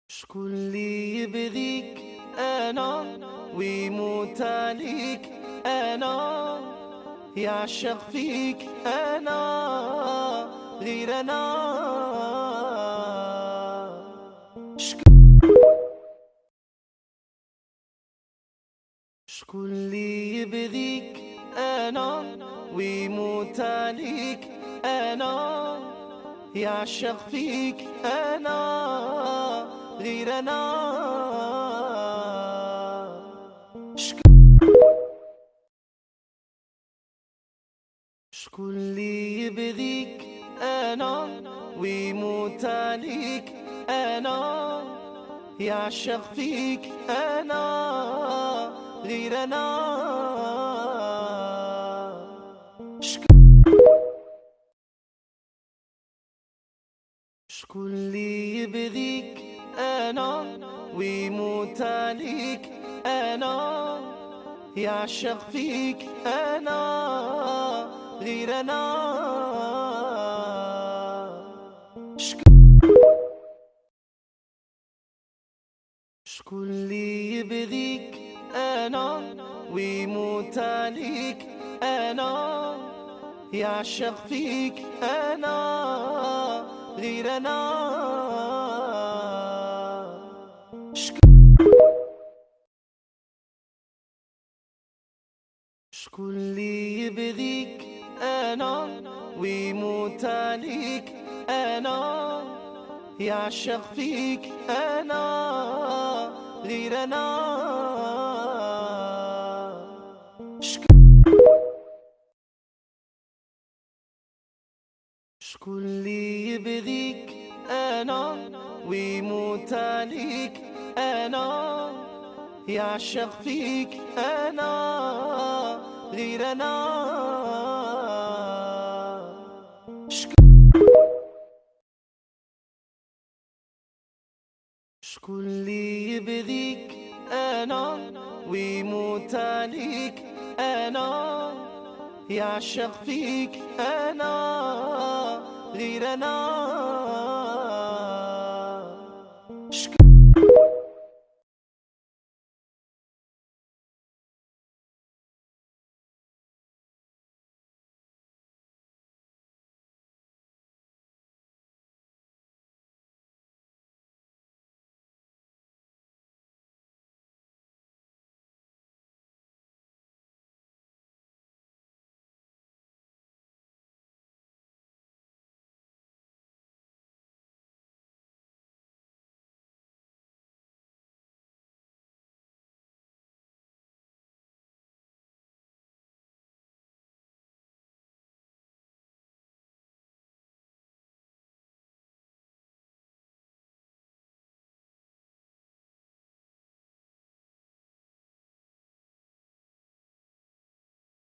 شكون اللي يبغيك انا ويموت عليك انا يعشق فيك انا غير انا شكون اللي يبغيك انا ويموت عليك انا يعشق فيك انا غير انا شكون اللي يبغيك انا ويموت عليك انا يعشق فيك انا غير انا شكون اللي يبغيك انا ويموت عليك انا يعشق فيك انا غير انا شكون اللي يبغيك انا ويموت عليك انا يعشق فيك انا غير انا شكون اللي يبغيك انا ويموت عليك انا يعشق فيك انا غير انا شكون اللي يبغيك انا ويموت عليك انا يعشق فيك انا غير انا شكون اللي يبغيك انا ويموت عليك انا يعشق فيك انا غير انا